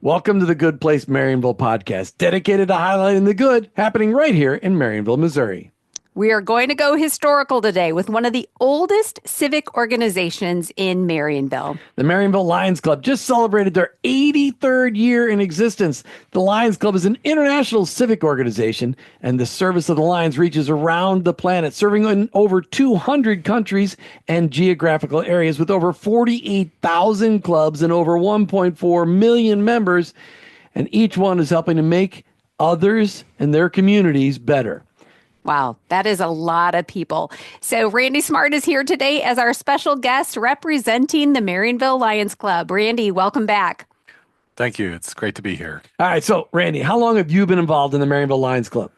Welcome to the Good Place Marionville podcast, dedicated to highlighting the good happening right here in Marionville, Missouri. We are going to go historical today with one of the oldest civic organizations in Marionville. The Marionville Lions Club just celebrated their 83rd year in existence. The Lions Club is an international civic organization, and the service of the Lions reaches around the planet, serving in over 200 countries and geographical areas with over 48,000 clubs and over 1.4 million members. And each one is helping to make others and their communities better. Wow, that is a lot of people. So Randy Smart is here today as our special guest representing the Marionville Lions Club. Randy, welcome back. Thank you. It's great to be here. All right, so Randy, how long have you been involved in the Marionville Lions Club?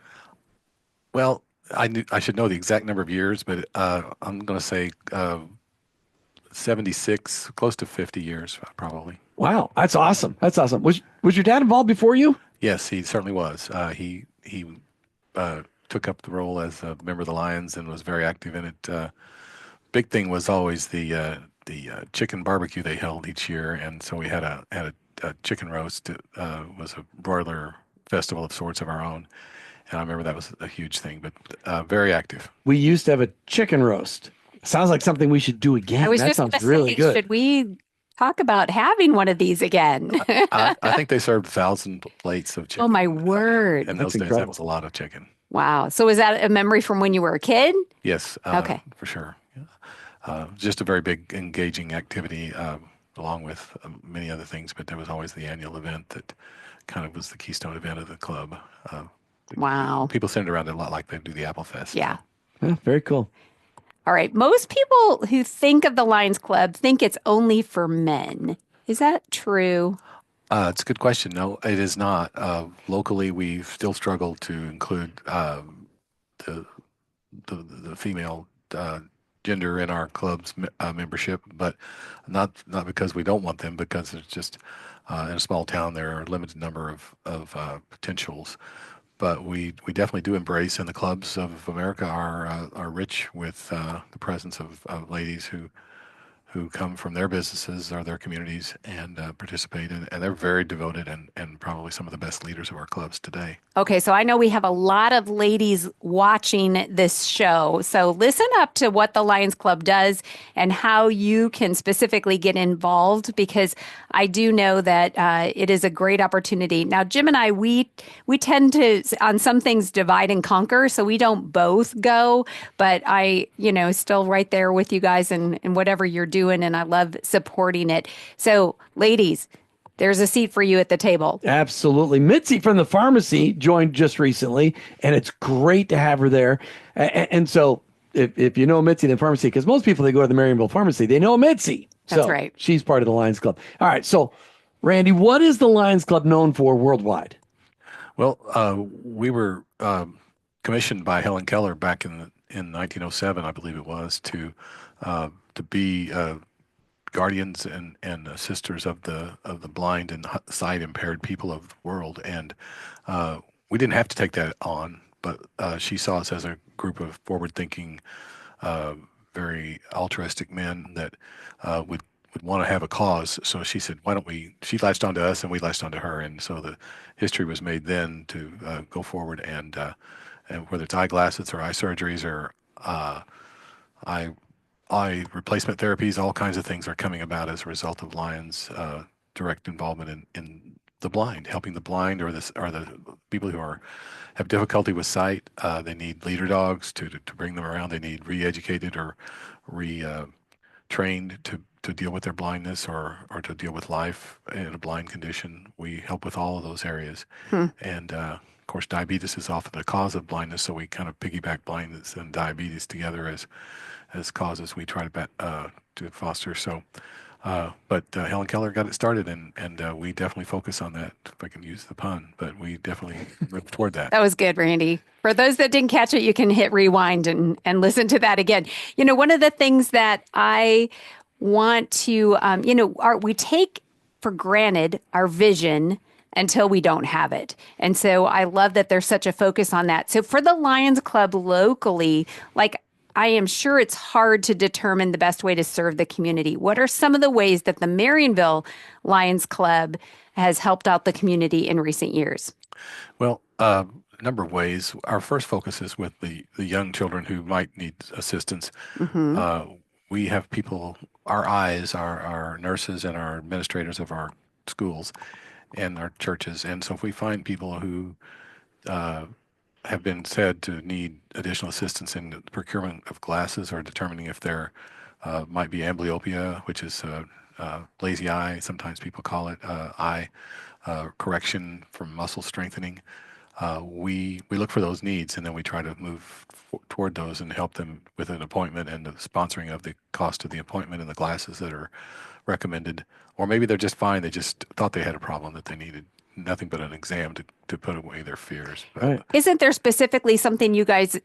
Well, I should know the exact number of years, but I'm going to say 76, close to 50 years, probably. Wow, that's awesome. That's awesome. Was your dad involved before you? Yes, he certainly was. He took up the role as a member of the Lions and was very active in it. Big thing was always the chicken barbecue they held each year, and so we had a chicken roast. It was a broiler festival of sorts of our own, and I remember that was a huge thing. But very active. We used to have a chicken roast. Sounds like something we should do again. I was That just sounds going to really say, good. should we talk about having one of these again? I think they served 1,000 plates of chicken. Oh, my word. In That's those days, incredible. that was a lot of chicken. Wow. So is that a memory from when you were a kid? Yes, Okay. for sure. Just a very big, engaging activity, along with many other things. But there was always the annual event that kind of was the keystone event of the club. Wow. People send it around a lot like they do the Apple Fest. Yeah. Yeah, very cool. All right. Most people who think of the Lions Club think it's only for men. Is that true? It's a good question. No, it is not. Locally, we've still struggled to include the female gender in our club's membership, but not because we don't want them, because it's just in a small town there are a limited number of potentials. But we definitely do embrace, and the clubs of America are rich with the presence of ladies who come from their businesses or their communities and participate, and they're very devoted and probably some of the best leaders of our clubs today. Okay, so I know we have a lot of ladies watching this show. So listen up to what the Lions Club does and how you can specifically get involved, because I do know that it is a great opportunity. Now, Jim and I, we tend to, on some things, divide and conquer, so we don't both go, but I, still right there with you guys and whatever you're doing, and I love supporting it. So, ladies, there's a seat for you at the table. Absolutely. Mitzi from the pharmacy joined just recently, and it's great to have her there. And so if you know Mitzi in the pharmacy, because most people, they go to the Marionville pharmacy, they know Mitzi. That's So right. she's part of the Lions Club. All right. So, Randy, what is the Lions Club known for worldwide? Well, we were commissioned by Helen Keller back in 1907, I believe it was, to be guardians and sisters of the blind and sight impaired people of the world, and we didn't have to take that on, but she saw us as a group of forward-thinking, very altruistic men that would want to have a cause. So she said, "Why don't we?" She latched onto us, and we latched onto her, and so the history was made then to go forward, and whether it's eyeglasses or eye surgeries or eye replacement therapies, all kinds of things are coming about as a result of Lions' direct involvement in the blind, helping the blind or the people who have difficulty with sight. They need leader dogs to bring them around. They need re-educated or trained to deal with their blindness or to deal with life in a blind condition. We help with all of those areas. And of course, diabetes is often the cause of blindness, so we kind of piggyback blindness and diabetes together as causes we try to foster. So, but Helen Keller got it started, and we definitely focus on that, if I can use the pun, but we definitely move toward that. That was good, Randy. For those that didn't catch it, you can hit rewind and listen to that again. One of the things that I want to, we take for granted our vision until we don't have it. And so I love that there's such a focus on that. So for the Lions Club locally, like, I am sure it's hard to determine the best way to serve the community. What are some of the ways that the Marionville Lions Club has helped out the community in recent years? Well, a number of ways. Our first focus is with the young children who might need assistance. Mm-hmm. We have people, our eyes, our nurses and our administrators of our schools and our churches. And so if we find people who have been said to need additional assistance in the procurement of glasses or determining if there might be amblyopia, which is lazy eye, sometimes people call it, eye correction from muscle strengthening. We look for those needs, and then we try to move toward those and help them with an appointment and the sponsoring of the cost of the appointment and the glasses that are recommended. Or maybe they're just fine. They just thought they had a problem that they needed nothing but an exam to put away their fears. Right. Isn't there specifically something you guys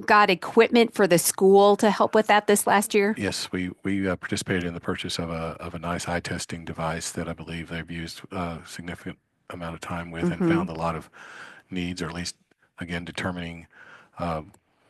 got equipment for the school to help with that this last year? Yes, we participated in the purchase of a nice eye testing device that I believe they've used a significant amount of time with and found a lot of needs, or at least, again, determining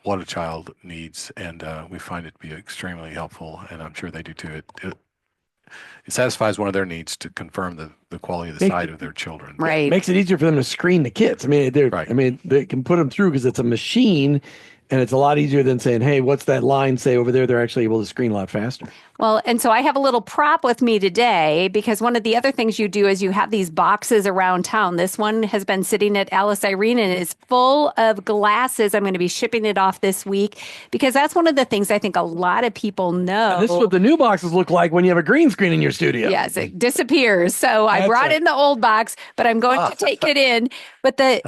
what a child needs. And we find it to be extremely helpful, and I'm sure they do too. It satisfies one of their needs to confirm the quality of the sight of their children. Right. It makes it easier for them to screen the kids. I mean, Right. they can put them through because it's a machine, and it's a lot easier than saying, "Hey, what's that line say over there?" They're actually able to screen a lot faster. Well, and so I have a little prop with me today because one of the other things you do is you have these boxes around town. This one has been sitting at Alice Irene and is full of glasses. I'm going to be shipping it off this week because that's one of the things I think a lot of people know. And this is what the new boxes look like when you have a green screen in your studio. Yes, it disappears. So I brought in the old box, but I'm going to take it in. But the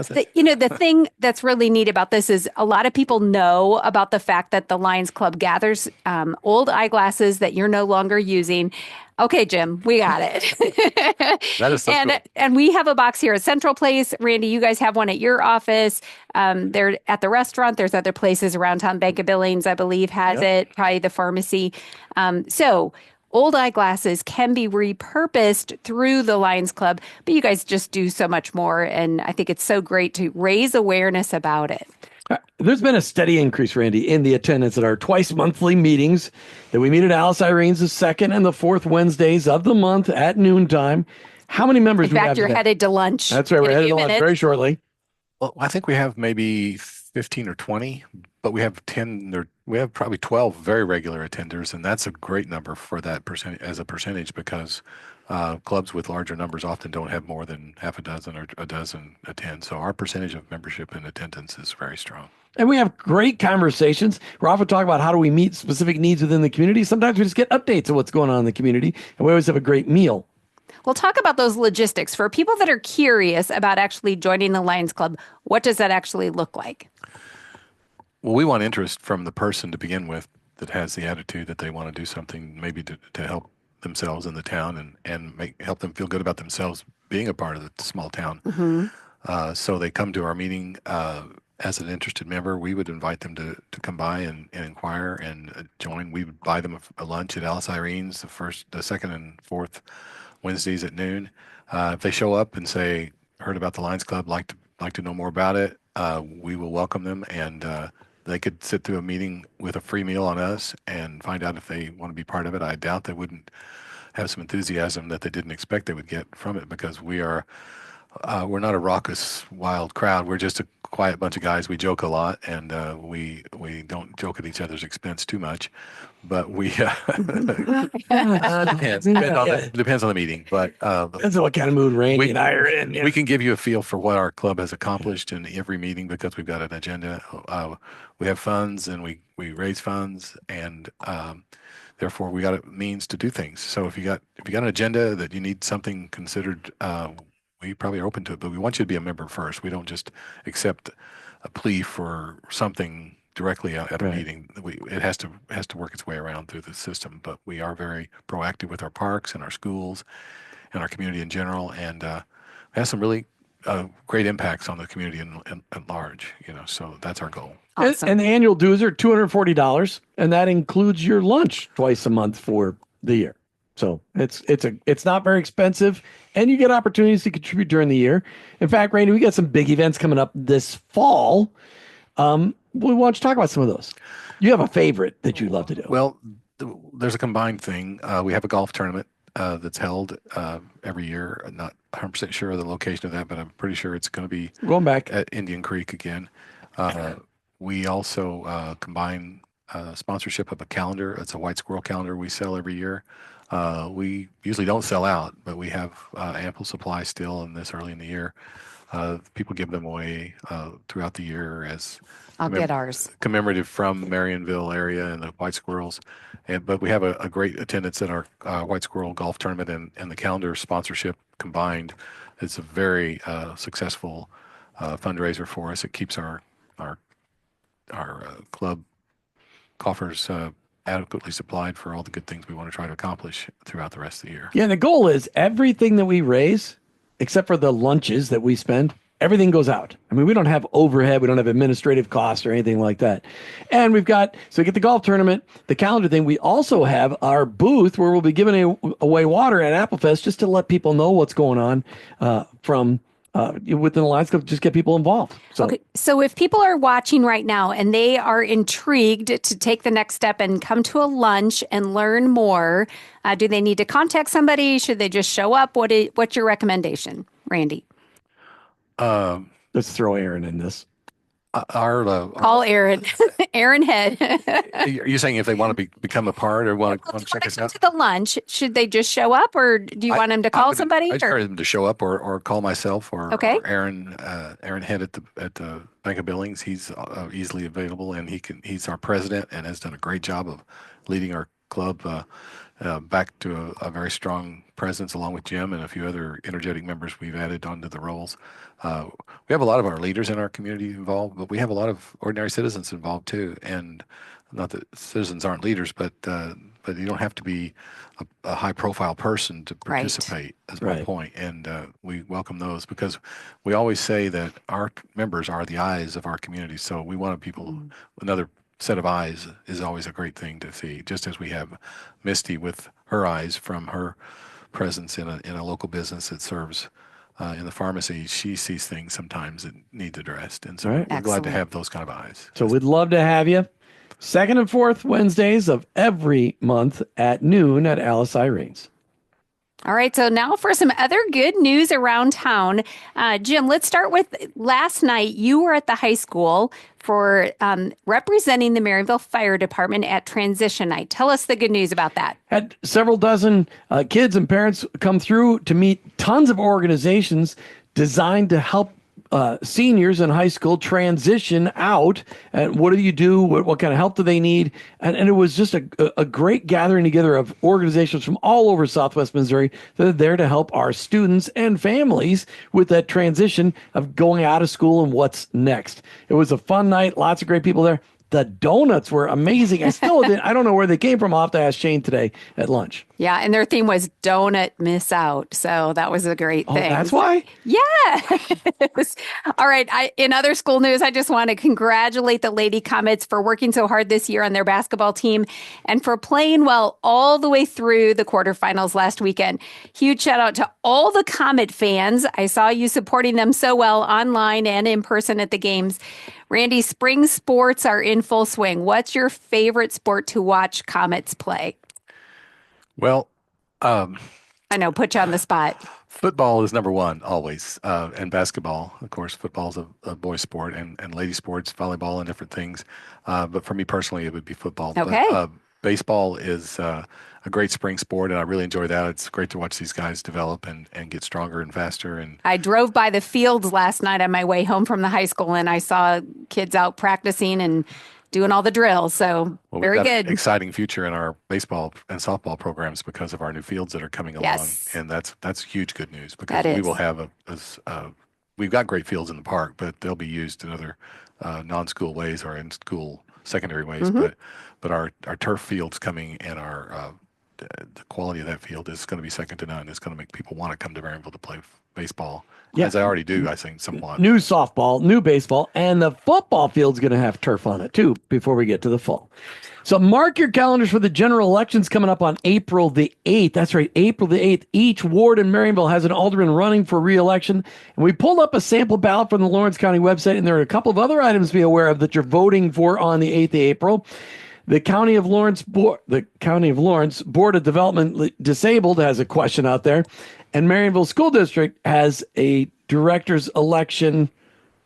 thing that's really neat about this is a lot of people know about the fact that the Lions Club gathers old eyeglasses that you're no longer using. Okay, Jim, we got it. That is so cool. And we have a box here at Central Place. Randy, you guys have one at your office. They're at the restaurant. There's other places around town. Bank of Billings, I believe, has it. Probably the pharmacy. So old eyeglasses can be repurposed through the Lions Club, but you guys just do so much more. And I think it's so great to raise awareness about it. There's been a steady increase, Randy, in the attendance at our twice monthly meetings that we meet at Alice Irene's the second and the fourth Wednesdays of the month at noontime. How many members do we have? In fact, you're today? headed to lunch. That's right. We're headed to lunch very shortly. Well, I think we have maybe 15 or 20, but we have 10 or we have probably 12 very regular attenders, and that's a great number for that percent as a percentage because clubs with larger numbers often don't have more than half a dozen or a dozen attend. So our percentage of membership and attendance is very strong. And we have great conversations. We're often talking about how do we meet specific needs within the community. Sometimes we just get updates of what's going on in the community, and we always have a great meal. We'll talk about those logistics. For people that are curious about actually joining the Lions Club, what does that actually look like? Well, we want interest from the person to begin with that has the attitude that they want to do something maybe to help themselves in the town and help them feel good about themselves being a part of the small town. So they come to our meeting as an interested member. We would invite them to come by and inquire and join. We would buy them a lunch at Alice Irene's the second and fourth Wednesdays at noon. If they show up and say, heard about the Lions Club, like to know more about it, we will welcome them, and they could sit through a meeting with a free meal on us and find out if they want to be part of it. I doubt they wouldn't have some enthusiasm that they didn't expect they would get from it, because we're not a raucous, wild crowd. We're just a quiet bunch of guys. We joke a lot, and we don't joke at each other's expense too much. But we depends on the meeting. But Depends on what kind of mood Randy and I are in. Yeah. We can give you a feel for what our club has accomplished in every meeting because we've got an agenda. We have funds, and we raise funds, and therefore we got a means to do things. So if you got an agenda that you need something considered, we probably are open to it. But we want you to be a member first. We don't just accept a plea for something directly at a meeting. It has to work its way around through the system. But we are very proactive with our parks and our schools and our community in general, and has some really great impacts on the community at large. So that's our goal. Awesome. And the annual dues are $240, and that includes your lunch twice a month for the year. So it's not very expensive, and you get opportunities to contribute during the year. In fact, Randy, we got some big events coming up this fall. We want to talk about some of those. You have a favorite that you love to do. Well, there's a combined thing. We have a golf tournament that's held every year. I'm not 100% sure of the location of that, but I'm pretty sure it's going to be Going back. at Indian Creek again. We also combine sponsorship of a calendar. It's a white squirrel calendar we sell every year. We usually don't sell out, but we have ample supply still in this early in the year. People give them away throughout the year as I'll get ours. commemorative from Marionville area and the White Squirrels. But we have a great attendance at our White Squirrel golf tournament and the calendar sponsorship combined. It's a very successful fundraiser for us. It keeps our club coffers adequately supplied for all the good things we want to try to accomplish throughout the rest of the year. Yeah, and the goal is everything that we raise, except for the lunches that we spend, everything goes out. I mean, we don't have overhead. We don't have administrative costs or anything like that. And we get the golf tournament, the calendar thing. We also have our booth where we'll be giving away water at Applefest just to let people know what's going on from within the Lions Club, just get people involved. So if people are watching right now and they are intrigued to take the next step and come to a lunch and learn more, do they need to contact somebody? Should they just show up? What's your recommendation, Randy? Let's throw Aaron in this. Call Aaron. Aaron Head. You're saying if they want to become a part or want to check us out? To the lunch, should they just show up, or do you want them to call somebody? I encourage them to show up or call myself or Aaron Head at the Bank of Billings. He's easily available, and he's our president and has done a great job of leading our club back to a very strong presence, along with Jim and a few other energetic members we've added onto the roles. We have a lot of our leaders in our community involved, but we have a lot of ordinary citizens involved too. And not that citizens aren't leaders, but you don't have to be a high-profile person to participate. That's my point. And we welcome those because we always say that our members are the eyes of our community. So we want people, another set of eyes is always a great thing to see. Just as we have Misty with her eyes from her presence in a local business that serves in the pharmacy, she sees things sometimes that need addressed. And so we're glad to have those kind of eyes. So we'd love to have you. Second and fourth Wednesdays of every month at noon at Alice Irene's. All right, so now for some other good news around town. Jim, let's start with last night. You were at the high school for representing the Marionville Fire Department at Transition Night. Tell us the good news about that. Had several dozen kids and parents come through to meet tons of organizations designed to help seniors in high school transition out. And what do you do? What kind of help do they need? And it was just a great gathering together of organizations from all over Southwest Missouri that are there to help our students and families with that transition of going out of school and what's next. It was a fun night. Lots of great people there. The donuts were amazing. I don't know where they came from. I'll have to ask Shane today at lunch. Yeah, and their theme was Donut Miss Out. So that was a great thing. That's why? Yes. All right. In other school news, I just want to congratulate the Lady Comets for working so hard this year on their basketball team and for playing well all the way through the quarterfinals last weekend. Huge shout out to all the Comet fans. I saw you supporting them so well online and in person at the games. Randy, spring sports are in full swing. What's your favorite sport to watch Comets play? Well, I know, put you on the spot. Football is number one always, and basketball. Of course, football is a boys' sport, and lady sports, volleyball, and different things. But for me personally, it would be football. Okay. But, baseball is a great spring sport, and I really enjoy that. It's great to watch these guys develop and get stronger and faster. And I drove by the fields last night on my way home from the high school, and I saw kids out practicing and doing all the drills. So very we've got good. An exciting future in our baseball and softball programs because of our new fields that are coming along. And that's huge good news because we will have we've got great fields in the park, but they'll be used in other non-school ways or in school secondary ways. But our turf fields coming and our the quality of that field is going to be second to none. It's going to make people want to come to Marionville to play baseball, as I already do, I think, somewhat. New softball, new baseball, and the football field's going to have turf on it, too, before we get to the fall. So mark your calendars for the general elections coming up on April the 8th. That's right, April the 8th. Each ward in Marionville has an alderman running for re-election. And we pulled up a sample ballot from the Lawrence County website, and there are a couple of other items to be aware of that you're voting for on the 8th of April. The County of Lawrence Board of Development Disabled has a question out there. And Marionville School District has a director's election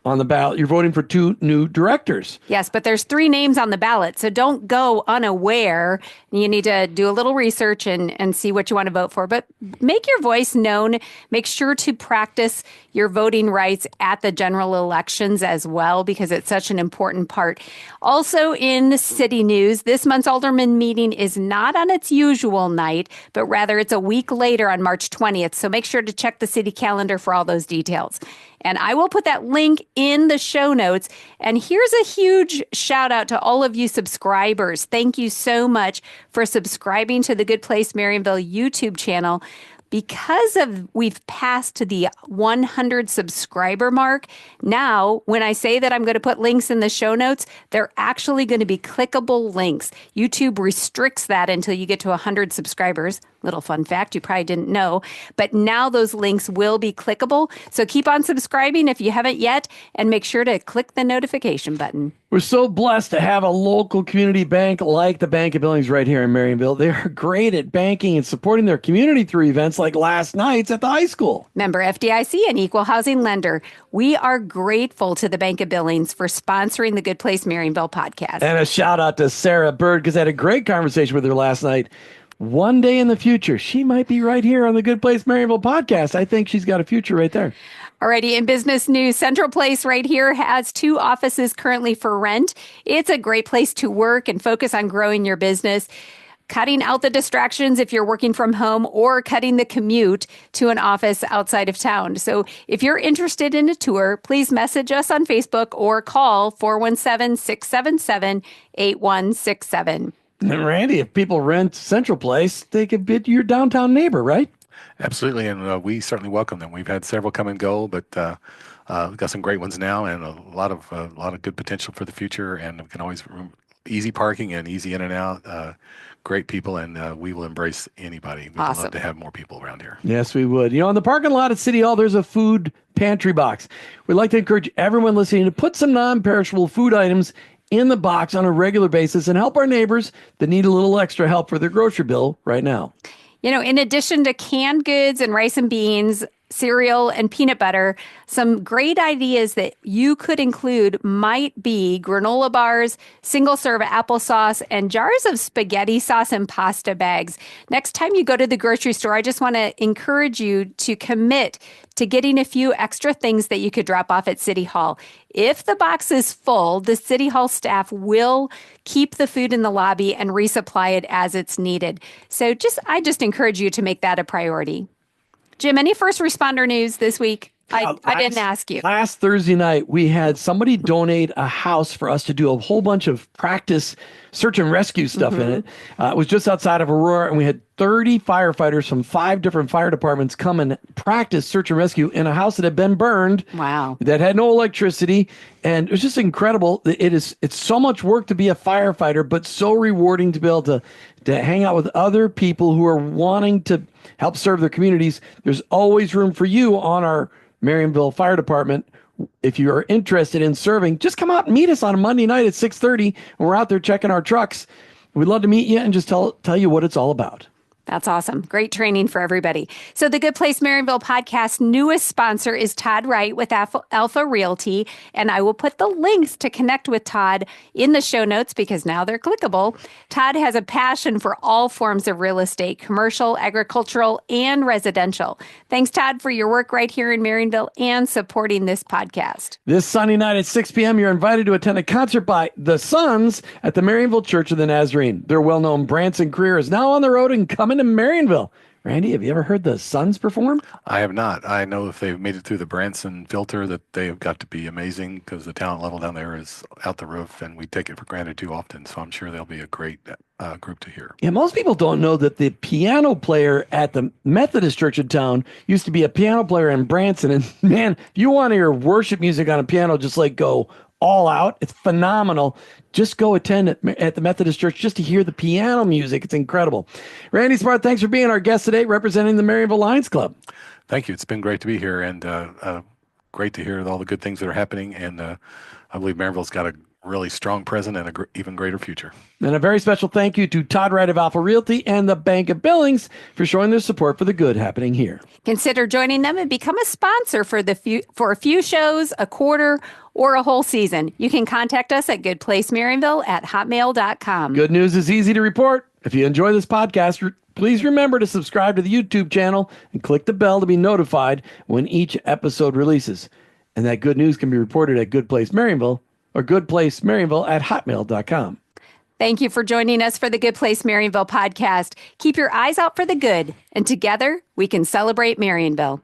on the ballot. You're voting for 2 new directors. Yes, but there's 3 names on the ballot, so don't go unaware. You need to do a little research and see what you want to vote for. But make your voice known. Make sure to practice your voting rights at the general elections as well, because it's such an important part. Also in city news, this month's Alderman meeting is not on its usual night, but rather it's a week later on March 20th. So make sure to check the city calendar for all those details. And I will put that link in the show notes. And here's a huge shout out to all of you subscribers. Thank you so much for subscribing to the Good Place Marionville YouTube channel. Because we've passed to the 100 subscriber mark, now when I say that I'm going to put links in the show notes, they're actually going to be clickable links. YouTube restricts that until you get to 100 subscribers. Little fun fact you probably didn't know, but now those links will be clickable. So keep on subscribing if you haven't yet, and make sure to click the notification button. We're so blessed to have a local community bank like the Bank of Billings right here in Marionville. They're great at banking and supporting their community through events like last night's at the high school. Member FDIC and equal housing lender. We are grateful to the Bank of Billings for sponsoring the Good Place Marionville podcast. And a shout out to Sarah Bird, because I had a great conversation with her last night. One day in the future, she might be right here on the Good Place Marionville podcast. I think she's got a future right there. Alrighty, in business news, Central Place right here has 2 offices currently for rent. It's a great place to work and focus on growing your business, cutting out the distractions if you're working from home, or cutting the commute to an office outside of town. So if you're interested in a tour, please message us on Facebook or call 417-677-8167. And Randy, if people rent Central Place, they could be your downtown neighbor, right? Absolutely, and we certainly welcome them. We've had several come and go, but we've got some great ones now, and a lot of good potential for the future. And we can always easy parking and easy in and out. Great people, and we will embrace anybody. We'd Awesome. love to have more people around here. Yes, we would. You know, in the parking lot at City Hall, there's a food pantry box. We'd like to encourage everyone listening to put some non-perishable food items in the box on a regular basis and help our neighbors that need a little extra help for their grocery bill right now. You know, in addition to canned goods and rice and beans, cereal, and peanut butter, some great ideas that you could include might be granola bars, single-serve applesauce, and jars of spaghetti sauce and pasta bags. Next time you go to the grocery store, I just want to encourage you to commit to getting a few extra things that you could drop off at City Hall. If the box is full, the City Hall staff will keep the food in the lobby and resupply it as it's needed. So I just encourage you to make that a priority. Jim, any first responder news this week? I didn't ask you. Last Thursday night, we had somebody donate a house for us to do a whole bunch of practice search and rescue stuff in it. It was just outside of Aurora, and we had 30 firefighters from 5 different fire departments come and practice search and rescue in a house that had been burned. Wow. That had no electricity. And it was just incredible. It's so much work to be a firefighter, but so rewarding to be able to hang out with other people who are wanting to help serve their communities. There's always room for you on our Marionville Fire Department. If you are interested in serving, just come out and meet us on a Monday night at 6:30, and we're out there checking our trucks. We'd love to meet you and just tell you what it's all about. That's awesome. Great training for everybody. So the Good Place Marionville podcast newest sponsor is Todd Wright with Alpha Realty, and I will put the links to connect with Todd in the show notes because now they're clickable. Todd has a passion for all forms of real estate, commercial, agricultural, and residential. Thanks, Todd, for your work right here in Marionville and supporting this podcast. This Sunday night at 6 p.m., you're invited to attend a concert by the Sons at the Marionville Church of the Nazarene. Their well-known Branson career is now on the road and coming to Marionville. Randy, have you ever heard the Sons perform? I have not. I know if they've made it through the Branson filter that they have got to be amazing because the talent level down there is out the roof, and we take it for granted too often. So I'm sure they'll be a great group to hear. Yeah, most people don't know that the piano player at the Methodist Church in town used to be a piano player in Branson. And man, if you want to hear worship music on a piano, just like go all out. It's phenomenal. Just go attend at the Methodist Church just to hear the piano music. It's incredible. Randy Smart, thanks for being our guest today, representing the Marionville Lions Club. Thank you. It's been great to be here, and great to hear all the good things that are happening. And I believe Marionville's got a really strong present and even greater future. And a very special thank you to Todd Wright of Alpha Realty and the Bank of Billings for showing their support for the good happening here. Consider joining them and become a sponsor for a few shows, a quarter, or a whole season. You can contact us at goodplacemarionville@hotmail.com. Good news is easy to report. If you enjoy this podcast, please remember to subscribe to the YouTube channel and click the bell to be notified when each episode releases. And that good news can be reported at Good Place Marionville or goodplacemarionville@hotmail.com. Thank you for joining us for the Good Place Marionville podcast. Keep your eyes out for the good, and together we can celebrate Marionville.